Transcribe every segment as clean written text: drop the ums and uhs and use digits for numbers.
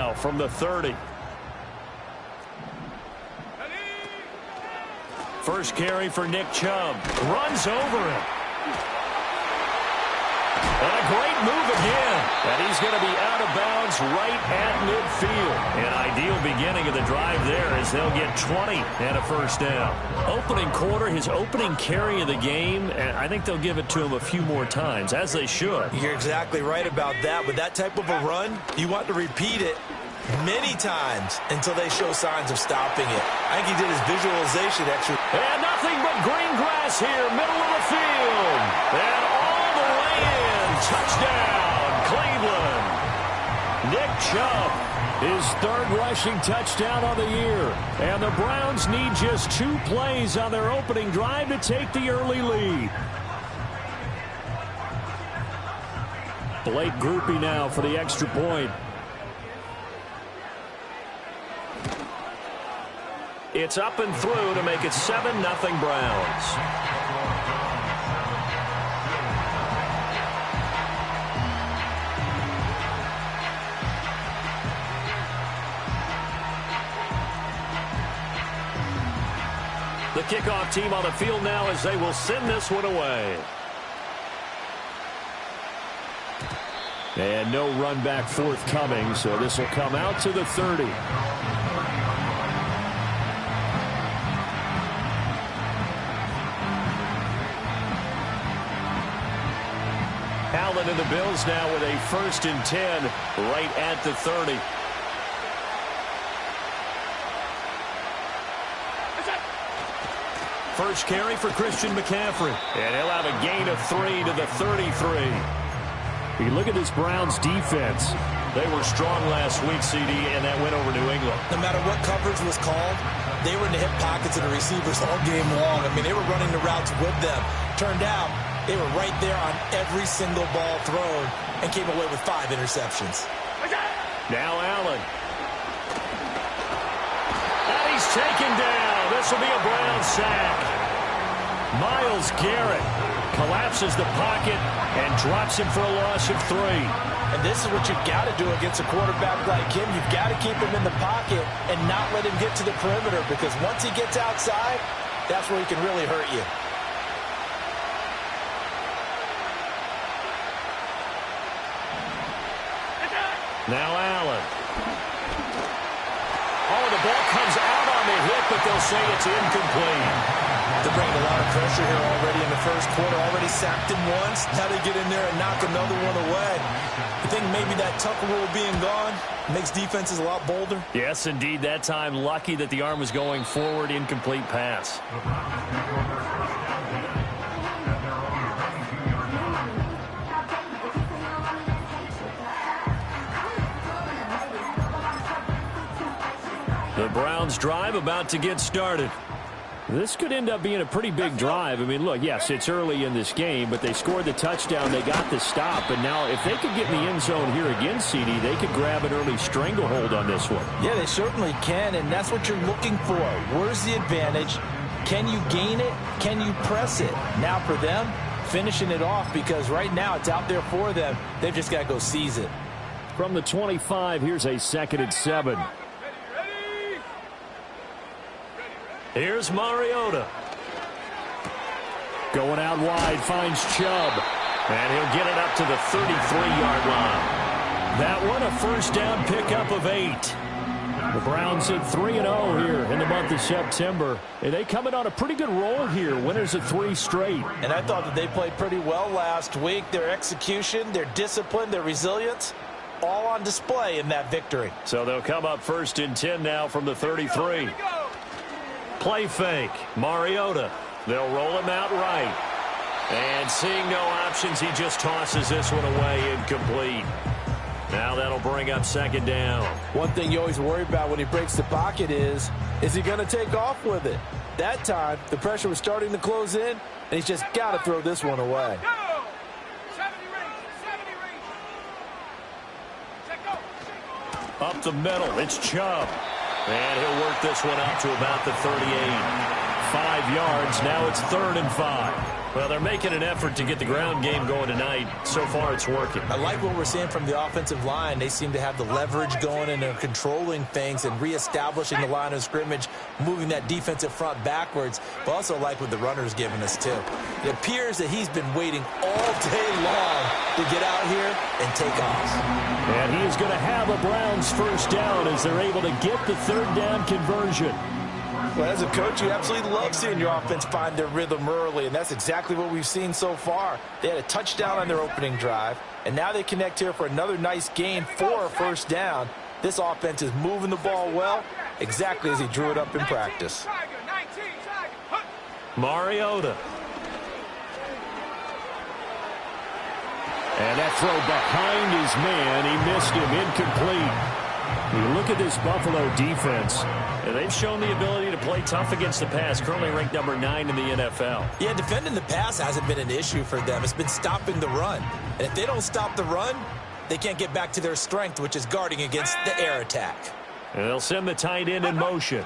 now from the 30. First carry for Nick Chubb. Runs over him. And a great move again. And he's going to be out of bounds right at midfield. An ideal beginning of the drive there as they'll get 20 and a first down. Opening quarter, his opening carry of the game, and I think they'll give it to him a few more times, as they should. You're exactly right about that. With that type of a run, you want to repeat it many times until they show signs of stopping it. I think he did his visualization exercise. And nothing but green grass here, middle of the field. And all the way in. Touchdown, Cleveland. Nick Chubb, his third rushing touchdown of the year. And the Browns need just 2 plays on their opening drive to take the early lead. Blake Groupie now for the extra point. It's up and through to make it 7-0 Browns. The kickoff team on the field now as they will send this one away. And no run back forthcoming, so this will come out to the 30. Allen and the Bills now with a 1st and 10 right at the 30. First carry for Christian McCaffrey. And he'll have a gain of 3 to the 33. You look at this Browns defense. They were strong last week, CD, and that went over New England. No matter what coverage was called, they were in the hip pockets of the receivers all game long. I mean, they were running the routes with them. Turned out, they were right there on every single ball thrown and came away with 5 interceptions. Now Allen. And he's taken down. This will be a Brown sack. Myles Garrett collapses the pocket and drops him for a loss of 3. And this is what you've got to do against a quarterback like him. You've got to keep him in the pocket and not let him get to the perimeter, because once he gets outside, that's where he can really hurt you. Now Allen. Oh, the ball comes out on the hit, but they'll say it's incomplete. They're bringing a lot of pressure here already in the first quarter. Already sacked him once. Now they get in there and knock another one away. I think maybe that Tucker rule being gone makes defenses a lot bolder. Yes, indeed. That time, lucky that the arm was going forward. Incomplete pass. The Browns drive about to get started. This could end up being a pretty big drive. I mean, look, yes, it's early in this game, but they scored the touchdown. They got the stop. And now if they could get in the end zone here again, CD, they could grab an early stranglehold on this one. Yeah, they certainly can, and that's what you're looking for. Where's the advantage? Can you gain it? Can you press it? Now for them, finishing it off, because right now it's out there for them. They've just got to go seize it. From the 25, here's a 2nd and 7. Here's Mariota. Going out wide, finds Chubb. And he'll get it up to the 33-yard line. That one, a first down pickup of 8. The Browns at 3-0 here in the month of September. And they come in on a pretty good roll here. Winners of 3 straight. And I thought that they played pretty well last week. Their execution, their discipline, their resilience, all on display in that victory. So they'll come up 1st and 10 now from the 33. Play fake. Mariota. They'll roll him out right. And seeing no options, he just tosses this one away incomplete. Now that'll bring up 2nd down. One thing you always worry about when he breaks the pocket is he going to take off with it? That time, the pressure was starting to close in, and he's just got to throw this one away. Up the middle, it's Chubb. And he'll work this one out to about the 38. 5 yards, now it's 3rd and 5. Well, they're making an effort to get the ground game going tonight. So far, it's working. I like what we're seeing from the offensive line. They seem to have the leverage going, and they're controlling things and reestablishing the line of scrimmage, moving that defensive front backwards, but also like what the runner's giving us, too. It appears that he's been waiting all day long to get out here and take off. And he is going to have a Browns first down as they're able to get the third down conversion. Well, as a coach, you absolutely love seeing your offense find their rhythm early, and that's exactly what we've seen so far. They had a touchdown on their opening drive, and now they connect here for another nice gain for a first down. This offense is moving the ball well, exactly as he drew it up in practice. Mariota. And that throw behind his man, he missed him, incomplete. You look at this Buffalo defense, and they've shown the ability to play tough against the pass, currently ranked number 9 in the NFL. Yeah, defending the pass hasn't been an issue for them. It's been stopping the run. And if they don't stop the run, they can't get back to their strength, which is guarding against the air attack. And they'll send the tight end in motion.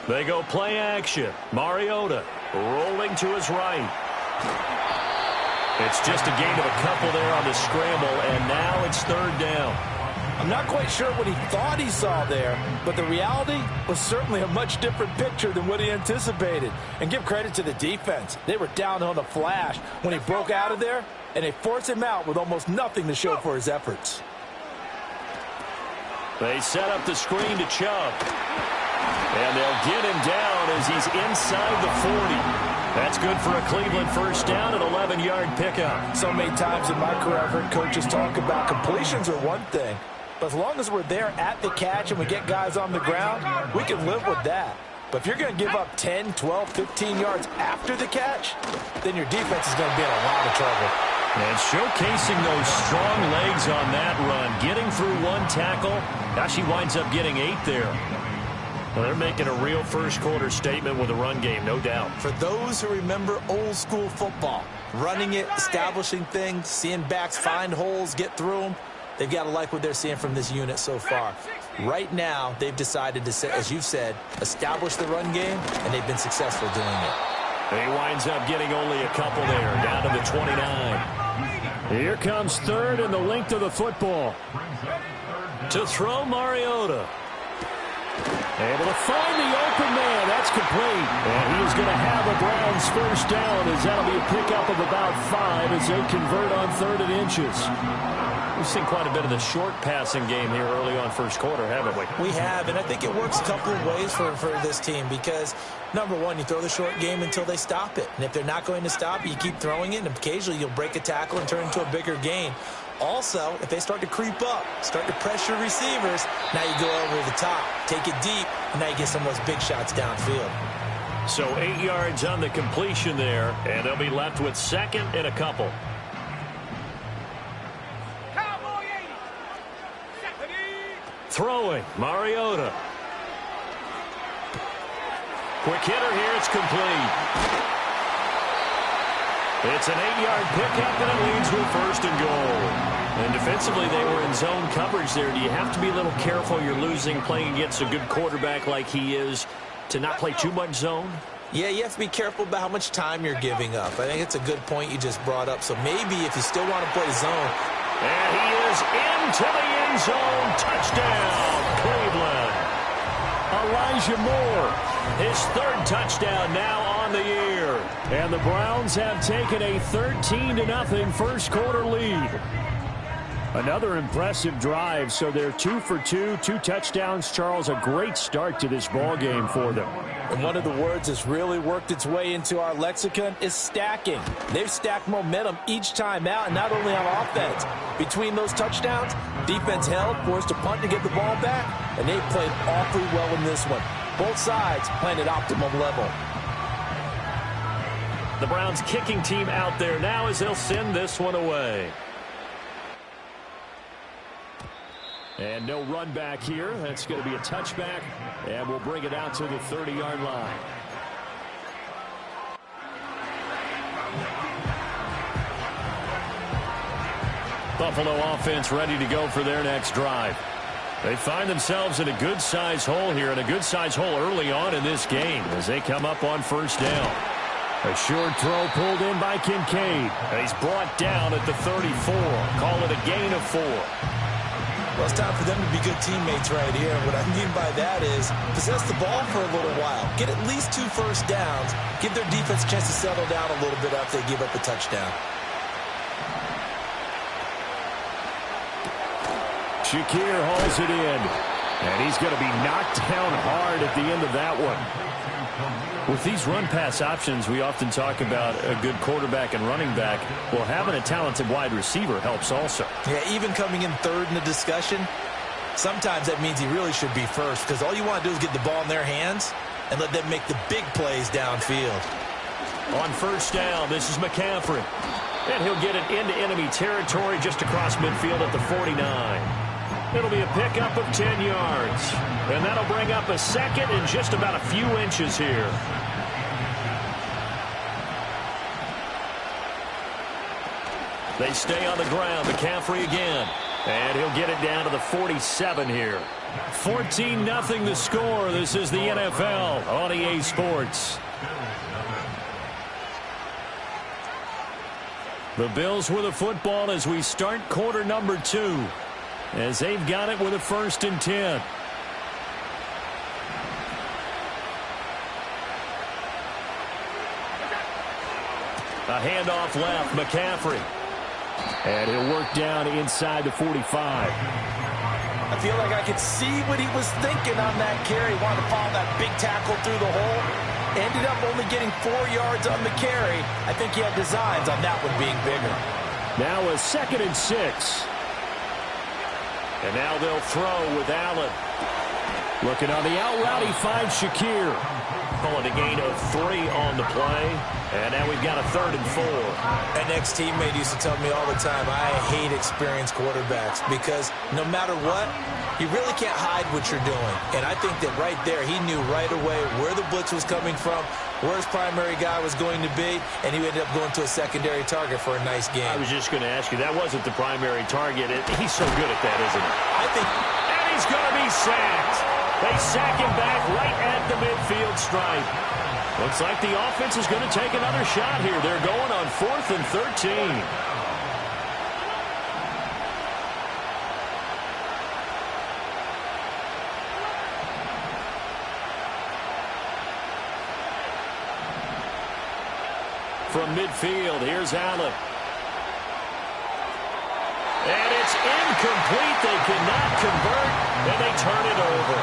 They go play action. Mariota rolling to his right. It's just a gain of a couple there on the scramble, and now it's third down. I'm not quite sure what he thought he saw there, but the reality was certainly a much different picture than what he anticipated. And give credit to the defense. They were down on the flash when he broke out of there, and they forced him out with almost nothing to show for his efforts. They set up the screen to Chubb. And they'll get him down as he's inside the 40. That's good for a Cleveland first down, an 11-yard pickup. So many times in my career I've heard coaches talk about completions are one thing, but as long as we're there at the catch and we get guys on the ground, we can live with that. But if you're going to give up 10, 12, 15 yards after the catch, then your defense is going to be in a lot of trouble. And showcasing those strong legs on that run, getting through one tackle. Now she winds up getting 8 there. Well, they're making a real first-quarter statement with a run game, no doubt. For those who remember old-school football, running it, establishing things, seeing backs find holes, get through them, they've got to like what they're seeing from this unit so far. Right now, they've decided to, as you've said, establish the run game, and they've been successful doing it. He winds up getting only a couple there, down to the 29. Here comes third and the length of the football. To throw Mariota. Able to find the open man. That's complete. And he's going to have a Browns first down as that'll be a pickup of about 5 as they convert on 3rd and inches. We've seen quite a bit of the short passing game here early on first quarter, haven't we? We have, and I think it works a couple of ways for this team because, number one, you throw the short game until they stop it. And if they're not going to stop it, you keep throwing it, and occasionally you'll break a tackle and turn into a bigger gain. Also, if they start to creep up, start to pressure receivers, now you go over the top, take it deep, and now you get some of those big shots downfield. So 8 yards on the completion there, and they'll be left with 2nd and a couple. Throwing, Mariota. Quick hitter here, it's complete. It's an 8-yard pickup, and it leads with 1st and goal. And defensively, they were in zone coverage there. Do you have to be a little careful? You're losing, playing against a good quarterback like he is, to not play too much zone? Yeah, you have to be careful about how much time you're giving up. I think it's a good point you just brought up. So maybe if you still want to play zone. And he is into the end zone. Touchdown, Cleveland. Elijah Moore, his 3rd touchdown now on the year. And the Browns have taken a 13-0 first quarter lead. Another impressive drive, so they're 2 for 2, 2 touchdowns. Charles, a great start to this ball game for them. And one of the words that's really worked its way into our lexicon is stacking. They've stacked momentum each time out, and not only on offense. Between those touchdowns, defense held, forced a punt to get the ball back, and they played awfully well in this one. Both sides playing at optimum level. The Browns kicking team out there now as they'll send this one away. And no run back here. That's going to be a touchback, and we'll bring it out to the 30-yard line. Buffalo offense ready to go for their next drive. They find themselves in a good-sized hole here, and a good-sized hole early on in this game as they come up on 1st down. A short throw pulled in by Kincaid. He's brought down at the 34. Call it a gain of 4. Well, it's time for them to be good teammates right here. What I mean by that is possess the ball for a little while. Get at least 2 first downs. Give their defense a chance to settle down a little bit after they give up a touchdown. Shakir hauls it in. And he's going to be knocked down hard at the end of that one. With these run-pass options, we often talk about a good quarterback and running back. Well, having a talented wide receiver helps also. Yeah, even coming in third in the discussion, sometimes that means he really should be first, because all you want to do is get the ball in their hands and let them make the big plays downfield. On first down, this is McCaffrey. And he'll get it into enemy territory just across midfield at the 49. It'll be a pickup of 10 yards. And that'll bring up a second and just about a few inches here. They stay on the ground. McCaffrey again. And he'll get it down to the 47 here. 14-0 the score. This is the NFL on EA Sports. The Bills with the football as we start quarter number 2. As they've got it with a 1st and 10. A handoff left, McCaffrey. And he'll work down inside the 45. I feel like I could see what he was thinking on that carry. Wanted to follow that big tackle through the hole. Ended up only getting 4 yards on the carry. I think he had designs on that one being bigger. Now a 2nd and 6. And now they'll throw with Allen. Looking on the out route, he finds Shakir. Calling a gain of 3 on the play. And now we've got a 3rd and 4. An ex-teammate used to tell me all the time, I hate experienced quarterbacks because no matter what, you really can't hide what you're doing. And I think that right there, he knew right away where the blitz was coming from, where his primary guy was going to be, and he ended up going to a secondary target for a nice game. I was just going to ask you, that wasn't the primary target. He's so good at that, isn't he? I think... And he's going to be sacked. They sack him back right at the midfield stripe. Looks like the offense is going to take another shot here. They're going on 4th and 13. From midfield, here's Allen. And it's incomplete. They cannot convert, and they turn it over.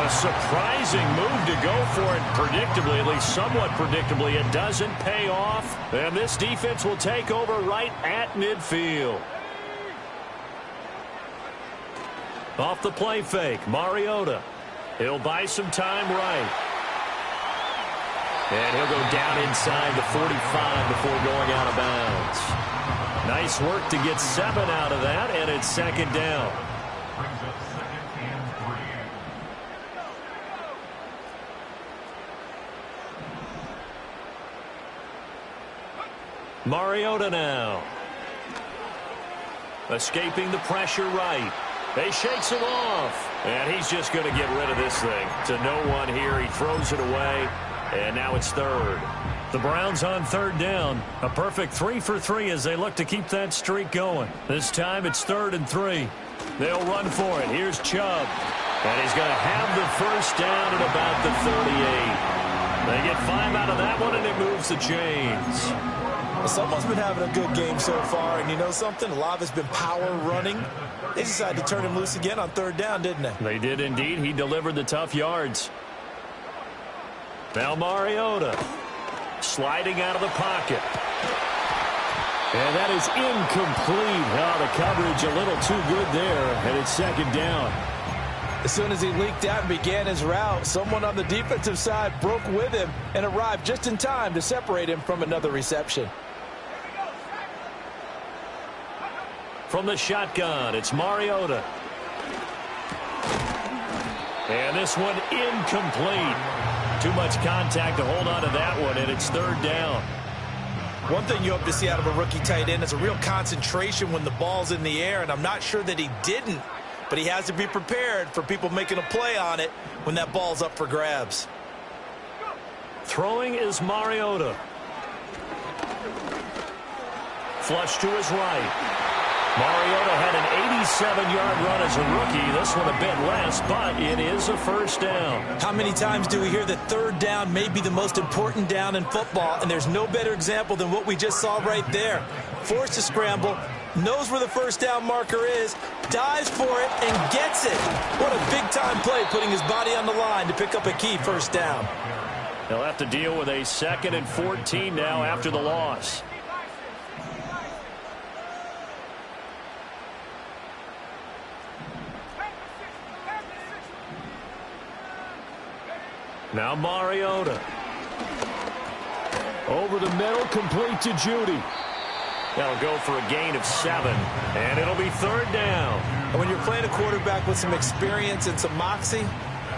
A surprising move to go for it predictably, at least somewhat predictably. It doesn't pay off, and this defense will take over right at midfield. Off the play fake, Mariota. He'll buy some time right. And he'll go down inside the 45 before going out of bounds. Nice work to get 7 out of that, and it's 2nd down. Mariota now. Escaping the pressure right. He shakes him off. And he's just going to get rid of this thing. To no one here. He throws it away. And now it's 3rd. The Browns on 3rd down. A perfect 3 for 3 as they look to keep that streak going. This time it's 3rd and 3. They'll run for it. Here's Chubb. And he's going to have the 1st down at about the 38. They get 5 out of that one, and it moves the chains. Well, someone's been having a good game so far, and you know something? A lot of it's been power running. They decided to turn him loose again on 3rd down, didn't they? They did indeed. He delivered the tough yards. Now Mariota sliding out of the pocket. And that is incomplete. Oh, the coverage a little too good there, and it's 2nd down. As soon as he leaked out and began his route, someone on the defensive side broke with him and arrived just in time to separate him from another reception. From the shotgun, it's Mariota. And this one incomplete. Too much contact to hold on to that one, and it's 3rd down. One thing you hope to see out of a rookie tight end is a real concentration when the ball's in the air, and I'm not sure that he didn't, but he has to be prepared for people making a play on it when that ball's up for grabs. Throwing is Mariota. Flush to his right. Mariota had an 87-yard run as a rookie. This one a bit less, but it is a first down. How many times do we hear that third down may be the most important down in football, and there's no better example than what we just saw right there. Forced to scramble, knows where the first down marker is, dives for it, and gets it. What a big-time play, putting his body on the line to pick up a key first down. They'll have to deal with a 2nd and 14 now after the loss. Now Mariota. Over the middle, complete to Judy. That'll go for a gain of 7, and it'll be third down. And when you're playing a quarterback with some experience and some moxie,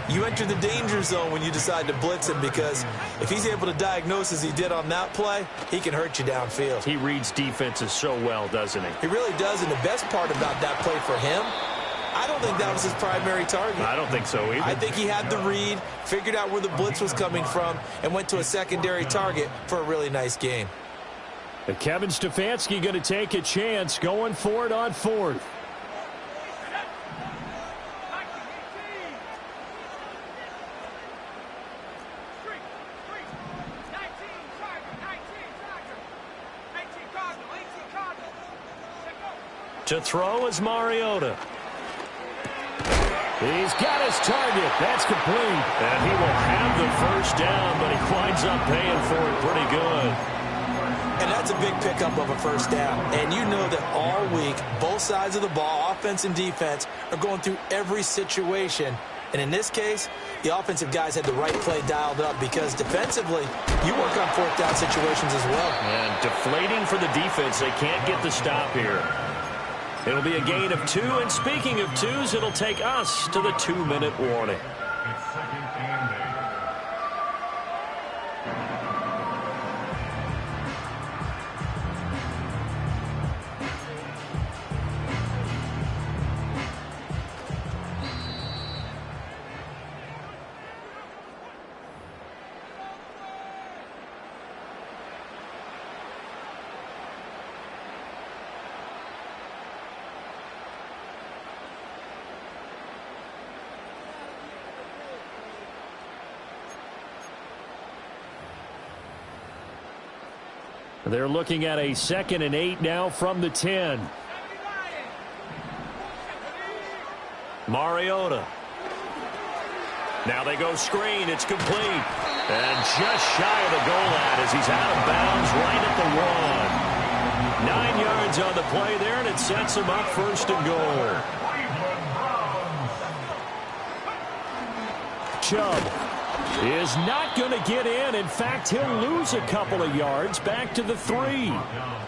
you enter the danger zone when you decide to blitz him, because if he's able to diagnose as he did on that play, he can hurt you downfield. He reads defenses so well, doesn't he? He really does, and the best part about that play for him, I don't think that was his primary target. I don't think so either. I think he had the read, figured out where the blitz was coming from, and went to a secondary target for a really nice game. And Kevin Stefanski going to take a chance going for it on 4th. To throw is Mariota. He's got his target. That's complete. And he will have the first down, but he winds up paying for it pretty good. And that's a big pickup of a first down. And you know that all week, both sides of the ball, offense and defense, are going through every situation. And in this case, the offensive guys had the right play dialed up, because defensively, you work on 4th down situations as well. And deflating for the defense. They can't get the stop here. It'll be a gain of 2, and speaking of 2s, it'll take us to the 2-minute warning. They're looking at a 2nd and 8 now from the 10. Mariota. Now they go screen. It's complete. And just shy of the goal line as he's out of bounds right at the 1. 9 yards on the play there, and it sets him up 1st and goal. Chubb is not going to get in. In fact, he'll lose a couple of yards back to the 3.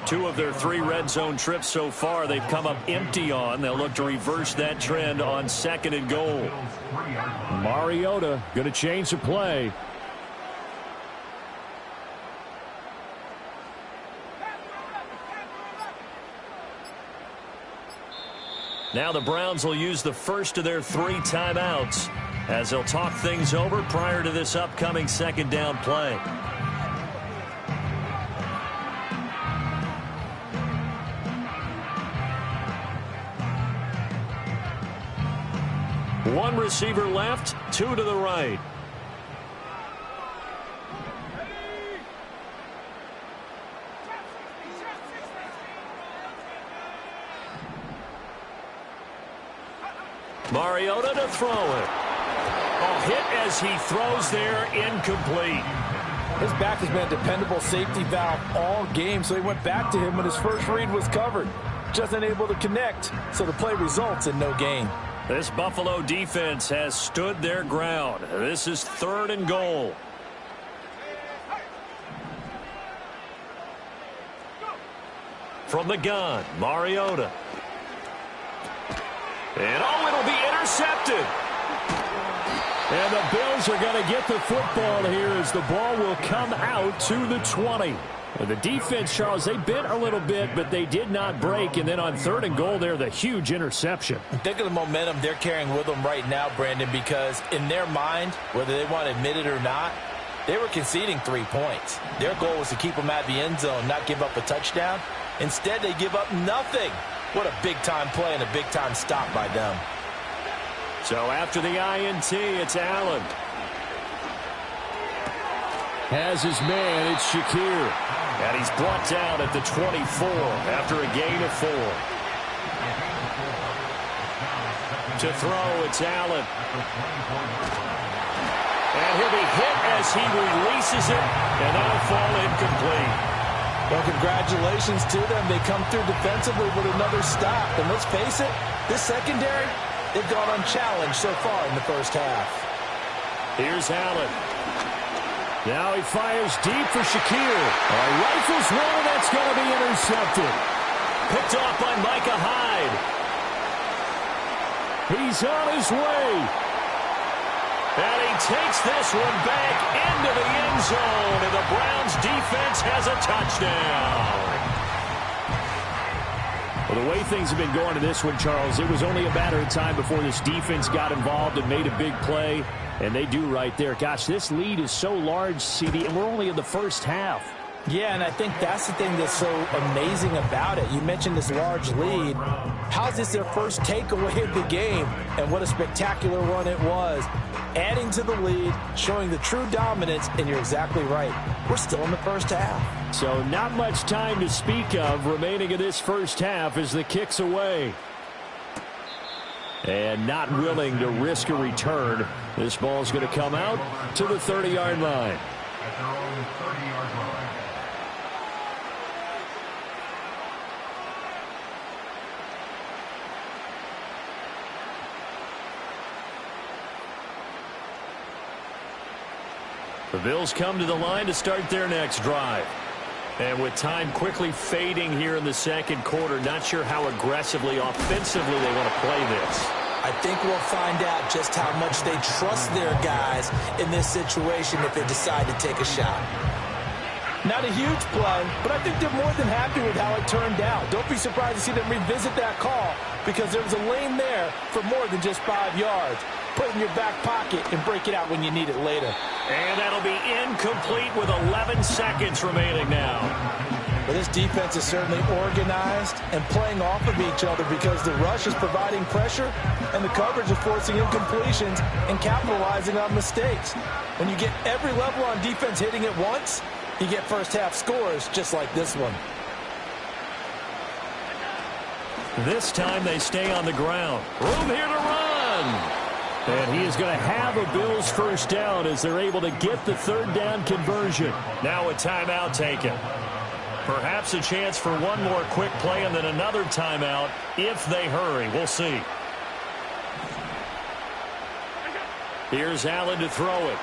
2 of their 3 red zone trips so far they've come up empty on. They'll look to reverse that trend on 2nd and goal. Mariota going to change the play. Now the Browns will use the first of their 3 timeouts as they'll talk things over prior to this upcoming 2nd down play. One receiver left, 2 to the right. Mariota to throw it. A hit as he throws there, incomplete. His back has been a dependable safety valve all game, so he went back to him when his first read was covered. Just unable to connect, so the play results in no gain. This Buffalo defense has stood their ground. This is 3rd and goal. From the gun, Mariota. And it'll be intercepted. And the Bills are going to get the football here as the ball will come out to the 20. And the defense, Charles, they bit a little bit, but they did not break. And then on 3rd and goal there, the huge interception. Think of the momentum they're carrying with them right now, Brandon, because in their mind, whether they want to admit it or not, They were conceding 3 points. Their goal was to keep them out of the end zone, not give up a touchdown. Instead, they give up nothing. What a big-time play and a big-time stop by them. So after the INT, it's Allen. Has his man, it's Shakir. And he's brought down at the 24 after a gain of 4. To throw, it's Allen. And he'll be hit as he releases it, and that'll fall incomplete. Well, congratulations to them. They come through defensively with another stop. And let's face it, this secondary, they've gone unchallenged so far in the first half. Here's Allen. Now he fires deep for Shakir. Rifles one, and that's going to be intercepted. Picked off by Micah Hyde. He's on his way. And he takes this one back into the end zone, and the Browns defense has a touchdown. Well, the way things have been going to this one, Charles, it was only a matter of time before this defense got involved and made a big play, and they do right there. Gosh, this lead is so large, CD, and we're only in the first half. Yeah, and I think that's the thing that's so amazing about it. You mentioned this large lead. How's this their first takeaway of the game? And what a spectacular one it was. Adding to the lead, showing the true dominance, and you're exactly right. We're still in the first half. So not much time to speak of remaining in this first half as the kick's away. And not willing to risk a return. This ball's going to come out to the 30-yard line. At their own 30-yard line. The Bills come to the line to start their next drive. And with time quickly fading here in the second quarter, not sure how aggressively, offensively they want to play this. I think we'll find out just how much they trust their guys in this situation if they decide to take a shot. Not a huge play, but I think they're more than happy with how it turned out. Don't be surprised to see them revisit that call because there was a lane there for more than just 5 yards. Put it in your back pocket and break it out when you need it later. And that'll be incomplete with 11 seconds remaining now. But this defense is certainly organized and playing off of each other because the rush is providing pressure and the coverage is forcing incompletions and capitalizing on mistakes. When you get every level on defense hitting at once, you get first half scores just like this one. This time they stay on the ground. Room here to run. And he is going to have a Bills first down as they're able to get the third down conversion. Now a timeout taken. Perhaps a chance for one more quick play and then another timeout if they hurry. We'll see. Here's Allen to throw it.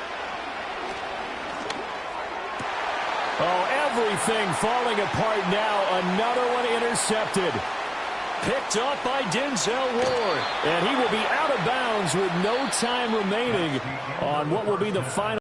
Oh, everything falling apart now. Another one intercepted. Picked up by Denzel Ward. And he will be out of bounds with no time remaining on what will be the final.